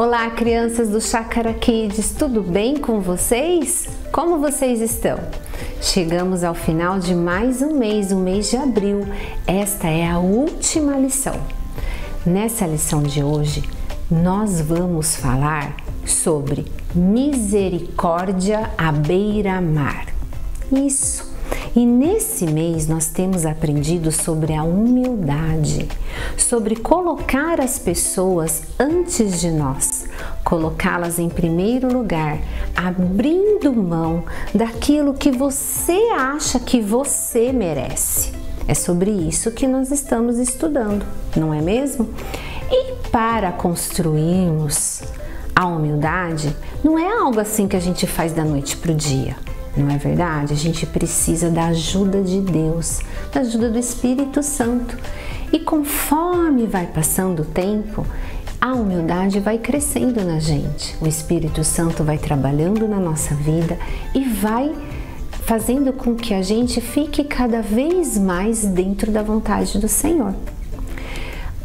Olá, crianças do Chácara Kids, tudo bem com vocês? Como vocês estão? Chegamos ao final de mais um mês, o mês de abril. Esta é a última lição. Nessa lição de hoje, nós vamos falar sobre misericórdia à beira-mar. Isso! E nesse mês nós temos aprendido sobre a humildade, sobre colocar as pessoas antes de nós, colocá-las em primeiro lugar, abrindo mão daquilo que você acha que você merece. É sobre isso que nós estamos estudando, não é mesmo? E para construirmos a humildade, não é algo assim que a gente faz da noite para o dia. Não é verdade? A gente precisa da ajuda de Deus, da ajuda do Espírito Santo. E conforme vai passando o tempo, a humildade vai crescendo na gente. O Espírito Santo vai trabalhando na nossa vida e vai fazendo com que a gente fique cada vez mais dentro da vontade do Senhor.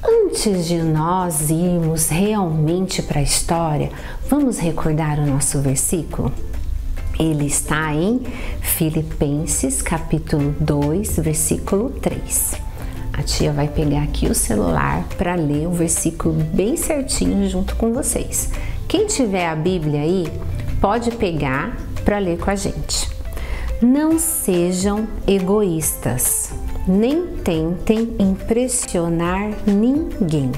Antes de nós irmos realmente para a história, vamos recordar o nosso versículo? Ele está em Filipenses capítulo 2, versículo 3. A tia vai pegar aqui o celular para ler o versículo bem certinho junto com vocês. Quem tiver a Bíblia aí, pode pegar para ler com a gente. Não sejam egoístas, nem tentem impressionar ninguém.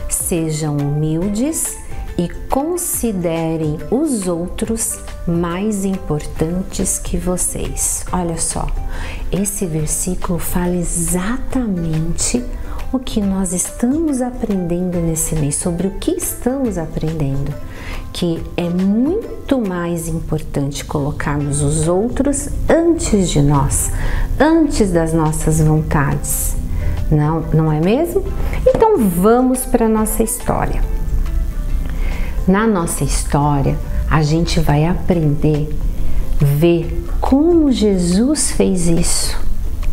Sejam humildes e considerem os outros mais importantes que vocês. Olha só, esse versículo fala exatamente o que nós estamos aprendendo nesse mês, sobre o que estamos aprendendo, que é muito mais importante colocarmos os outros antes de nós, antes das nossas vontades. Não é mesmo? Então vamos para a nossa história. Na nossa história, a gente vai aprender, ver como Jesus fez isso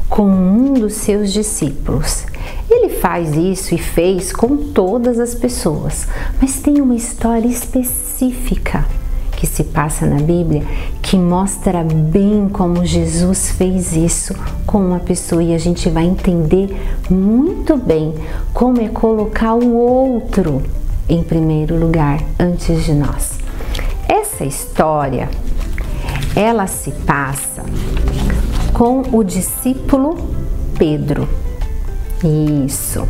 com um dos seus discípulos. Ele faz isso e fez com todas as pessoas, mas tem uma história específica que se passa na Bíblia que mostra bem como Jesus fez isso com uma pessoa, e a gente vai entender muito bem como é colocar o outro em primeiro lugar antes de nós. Essa história, ela se passa com o discípulo Pedro. Isso.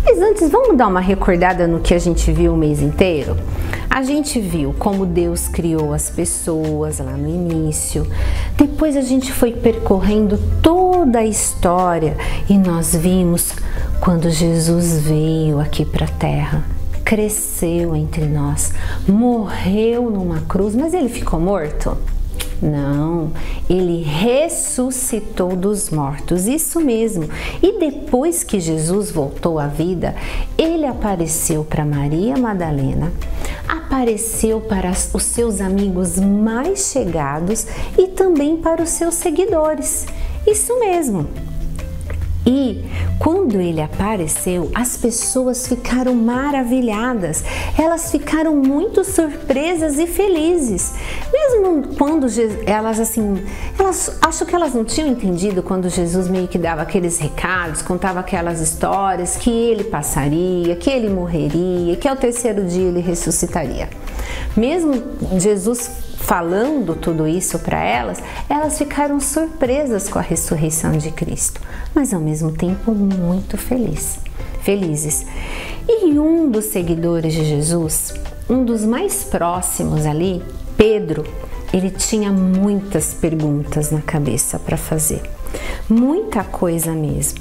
Mas antes, vamos dar uma recordada no que a gente viu o mês inteiro? A gente viu como Deus criou as pessoas lá no início. Depois a gente foi percorrendo toda a história e nós vimos quando Jesus veio aqui para a Terra. Cresceu entre nós, morreu numa cruz, mas ele ficou morto? Não, ele ressuscitou dos mortos, isso mesmo. E depois que Jesus voltou à vida, ele apareceu para Maria Madalena, apareceu para os seus amigos mais chegados e também para os seus seguidores, isso mesmo. E quando ele apareceu, as pessoas ficaram maravilhadas, elas ficaram muito surpresas e felizes. Mesmo quando elas acho que elas não tinham entendido quando Jesus meio que dava aqueles recados, contava aquelas histórias que ele passaria, que ele morreria, que ao terceiro dia ele ressuscitaria. Mesmo Jesus falando tudo isso para elas, elas ficaram surpresas com a ressurreição de Cristo, mas ao mesmo tempo muito felizes. E um dos seguidores de Jesus, um dos mais próximos ali, Pedro, ele tinha muitas perguntas na cabeça para fazer, muita coisa mesmo.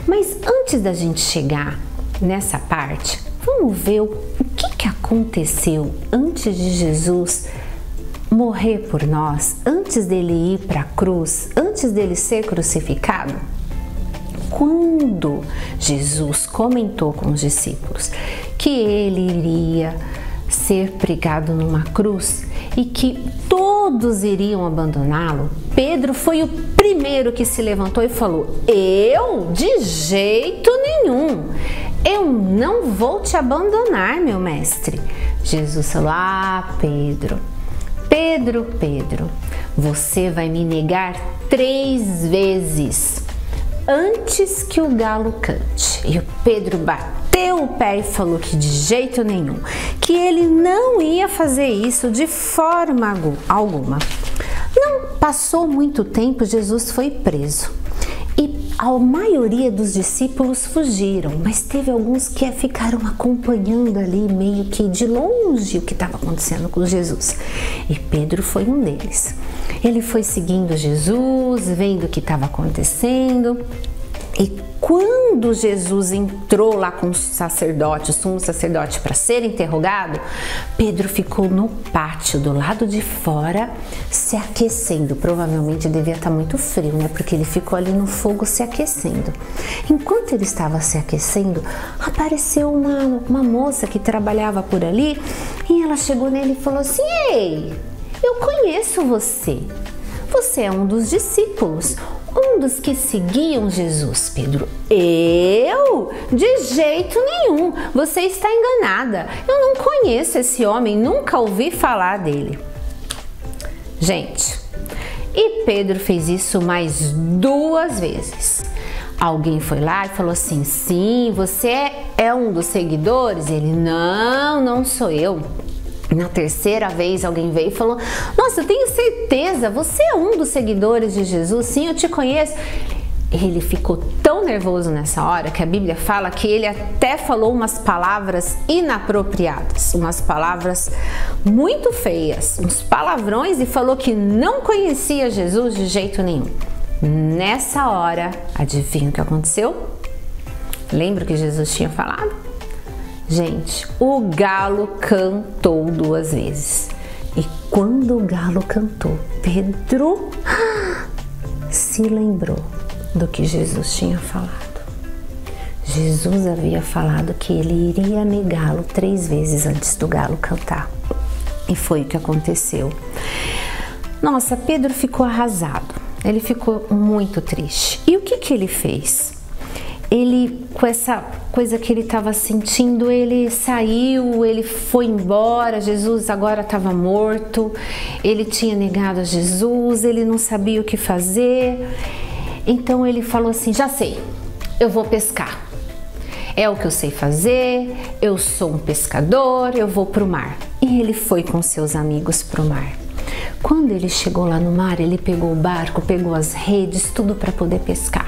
Mas antes da gente chegar nessa parte, vamos ver o que aconteceu antes de Jesus morrer por nós, antes dele ir para a cruz, antes dele ser crucificado. Quando Jesus comentou com os discípulos que ele iria ser pregado numa cruz e que todos iriam abandoná-lo, Pedro foi o primeiro que se levantou e falou: eu? De jeito nenhum! eu não vou te abandonar, meu mestre. Jesus falou: ah, Pedro, você vai me negar 3 vezes antes que o galo cante. E o Pedro bateu o pé e falou que de jeito nenhum, que ele não ia fazer isso de forma alguma. Não passou muito tempo, Jesus foi preso e a maioria dos discípulos fugiram, mas teve alguns que ficaram acompanhando ali meio que de longe o que estava acontecendo com Jesus. E Pedro foi um deles. Ele foi seguindo Jesus, vendo o que estava acontecendo. E quando Jesus entrou lá com o sumo sacerdote, para ser interrogado, Pedro ficou no pátio do lado de fora se aquecendo. Provavelmente devia estar muito frio, né? Porque ele ficou ali no fogo se aquecendo. Enquanto ele estava se aquecendo, apareceu uma moça que trabalhava por ali e ela chegou nele e falou assim: ei, eu conheço você. Você é um dos discípulos, um dos que seguiam Jesus. Pedro: eu? De jeito nenhum, você está enganada. Eu não conheço esse homem, nunca ouvi falar dele. Gente, e Pedro fez isso mais 2 vezes. Alguém foi lá e falou assim: sim, você é um dos seguidores? Ele: não sou eu. Na 3ª vez alguém veio e falou: nossa, eu tenho certeza, você é um dos seguidores de Jesus, sim, eu te conheço. Ele ficou tão nervoso nessa hora que a Bíblia fala que ele até falou umas palavras inapropriadas, umas palavras muito feias, uns palavrões, e falou que não conhecia Jesus de jeito nenhum. Nessa hora, adivinha o que aconteceu? Lembra o que Jesus tinha falado? Gente, o galo cantou 2 vezes. E quando o galo cantou, Pedro se lembrou do que Jesus tinha falado. Jesus havia falado que ele iria negá-lo 3 vezes antes do galo cantar. E foi o que aconteceu. Nossa, Pedro ficou arrasado. Ele ficou muito triste. E o que ele fez? Ele, com essa coisa que ele estava sentindo, ele saiu, ele foi embora. Jesus agora estava morto, ele tinha negado a Jesus, ele não sabia o que fazer. Então ele falou assim: já sei, eu vou pescar. É o que eu sei fazer, eu sou um pescador, eu vou para o mar. E ele foi com seus amigos para o mar. Quando ele chegou lá no mar, ele pegou o barco, pegou as redes, tudo para poder pescar.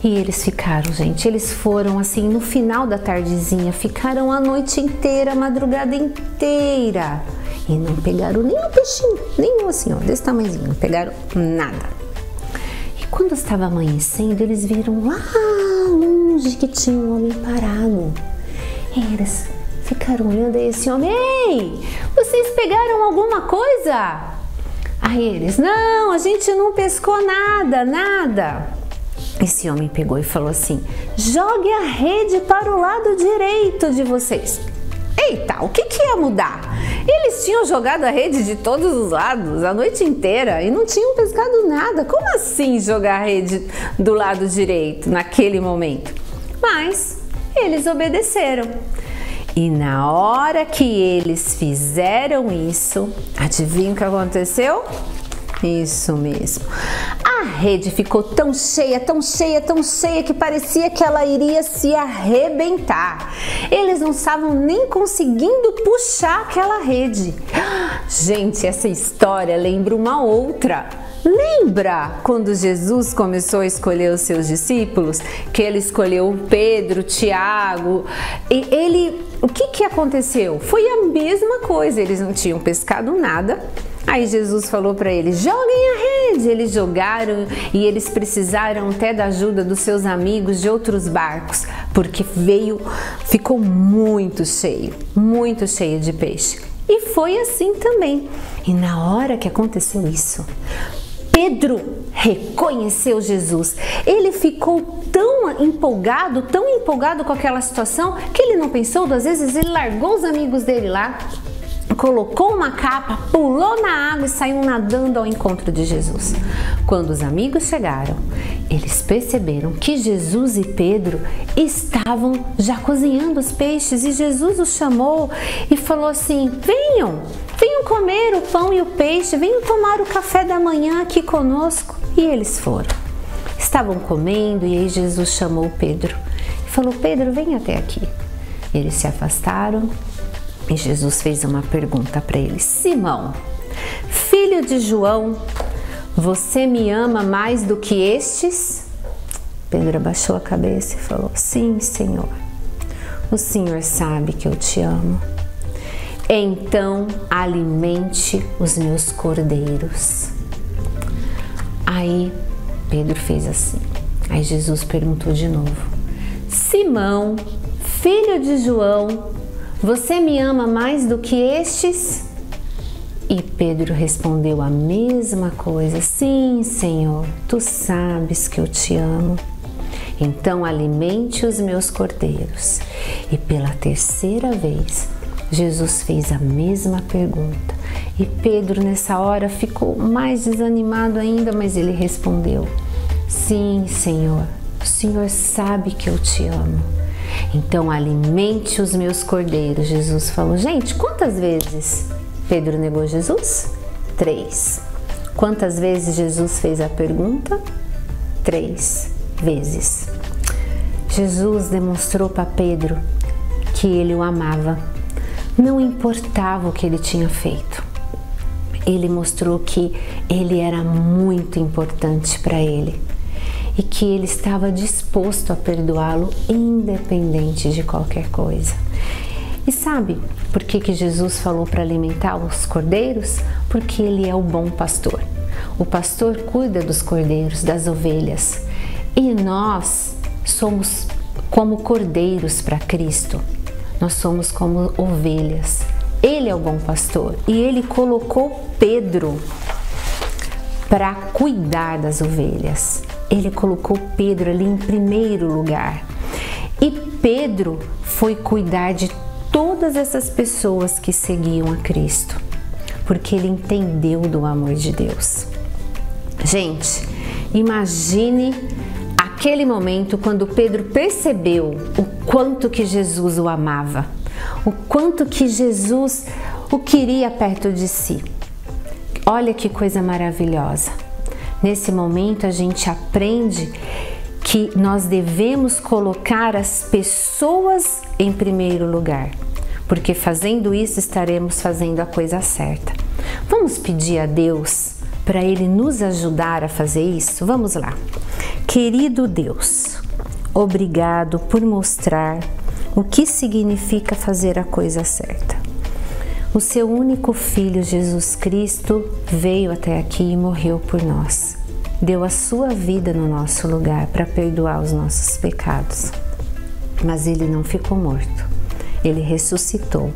E eles ficaram, gente, eles foram assim no final da tardezinha, ficaram a noite inteira, a madrugada inteira. E não pegaram nem um peixinho, nenhum assim, ó, desse tamanhozinho, não pegaram nada. E quando estava amanhecendo, eles viram lá longe que tinha um homem parado. E eles ficaram olhando aí esse homem: ei, vocês pegaram alguma coisa? Aí eles: não, a gente não pescou nada. Esse homem pegou e falou assim: jogue a rede para o lado direito de vocês. Eita, o que ia mudar? Eles tinham jogado a rede de todos os lados a noite inteira e não tinham pescado nada. Como assim jogar a rede do lado direito naquele momento? Mas eles obedeceram. E na hora que eles fizeram isso, adivinha o que aconteceu? Isso mesmo. A rede ficou tão cheia que parecia que ela iria se arrebentar. Eles não estavam nem conseguindo puxar aquela rede. Gente, essa história lembra uma outra. Lembra quando Jesus começou a escolher os seus discípulos? Que ele escolheu Pedro, Tiago. E o que aconteceu? Foi a mesma coisa. Eles não tinham pescado nada. Aí Jesus falou para eles: joguem a rede. Eles jogaram e eles precisaram até da ajuda dos seus amigos de outros barcos, porque ficou muito cheio de peixe. E foi assim também. E na hora que aconteceu isso, Pedro reconheceu Jesus. Ele ficou tão empolgado com aquela situação, que ele não pensou 2 vezes, ele largou os amigos dele lá colocou uma capa, pulou na água e saiu nadando ao encontro de Jesus. Quando os amigos chegaram, eles perceberam que Jesus e Pedro estavam já cozinhando os peixes e Jesus os chamou e falou assim: venham comer o pão e o peixe, venham tomar o café da manhã aqui conosco. E eles foram. Estavam comendo e aí Jesus chamou Pedro e falou: Pedro, vem até aqui. Eles se afastaram e Jesus fez uma pergunta para eles: Simão, filho de João, você me ama mais do que estes? Pedro abaixou a cabeça e falou: sim, Senhor, o Senhor sabe que eu te amo. Então alimente os meus cordeiros. Aí Pedro fez assim. Aí Jesus perguntou de novo: Simão, filho de João, você me ama mais do que estes? E Pedro respondeu a mesma coisa: sim, Senhor, tu sabes que eu te amo. Então alimente os meus cordeiros. E pela terceira vez, Jesus fez a mesma pergunta. E Pedro nessa hora ficou mais desanimado ainda, mas ele respondeu: sim, Senhor, o Senhor sabe que eu te amo. Então alimente os meus cordeiros, Jesus falou. Gente, quantas vezes Pedro negou Jesus? 3. Quantas vezes Jesus fez a pergunta? 3 vezes. Jesus demonstrou para Pedro que ele o amava. Não importava o que ele tinha feito. Ele mostrou que ele era muito importante para ele e que ele estava disposto a perdoá-lo independente de qualquer coisa. E sabe por que Jesus falou para alimentar os cordeiros? Porque ele é o bom pastor. O pastor cuida dos cordeiros, das ovelhas. E nós somos como cordeiros para Cristo. Nós somos como ovelhas. Ele é o bom pastor e ele colocou Pedro para cuidar das ovelhas. Ele colocou Pedro ali em primeiro lugar. E Pedro foi cuidar de todas essas pessoas que seguiam a Cristo, porque ele entendeu do amor de Deus. Gente, imagine aquele momento quando Pedro percebeu o quanto que Jesus o amava, o quanto que Jesus o queria perto de si. Olha que coisa maravilhosa. Nesse momento a gente aprende que nós devemos colocar as pessoas em primeiro lugar, porque fazendo isso estaremos fazendo a coisa certa. Vamos pedir a Deus para Ele nos ajudar a fazer isso? Vamos lá. Querido Deus, obrigado por mostrar o que significa fazer a coisa certa. O seu único Filho, Jesus Cristo, veio até aqui e morreu por nós. Deu a sua vida no nosso lugar para perdoar os nossos pecados. Mas ele não ficou morto, ele ressuscitou.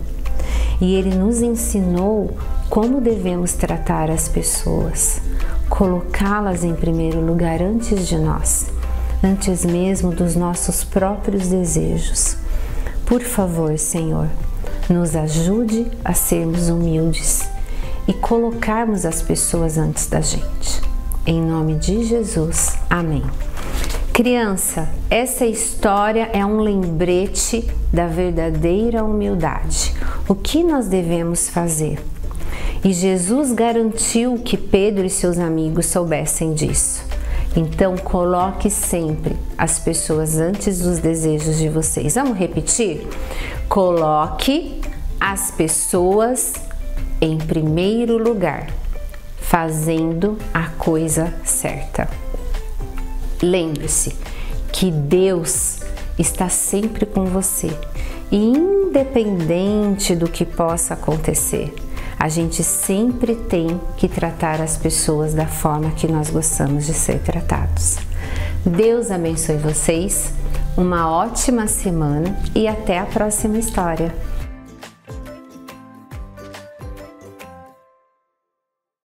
E ele nos ensinou como devemos tratar as pessoas, colocá-las em primeiro lugar antes de nós, antes mesmo dos nossos próprios desejos. Por favor, Senhor, nos ajude a sermos humildes e colocarmos as pessoas antes da gente. Em nome de Jesus, amém. Criança, essa história é um lembrete da verdadeira humildade. O que nós devemos fazer? E Jesus garantiu que Pedro e seus amigos soubessem disso. Então, coloque sempre as pessoas antes dos desejos de vocês. Vamos repetir? Coloque as pessoas em primeiro lugar, fazendo a coisa certa. Lembre-se que Deus está sempre com você, e independente do que possa acontecer, a gente sempre tem que tratar as pessoas da forma que nós gostamos de ser tratados. Deus abençoe vocês, uma ótima semana e até a próxima história.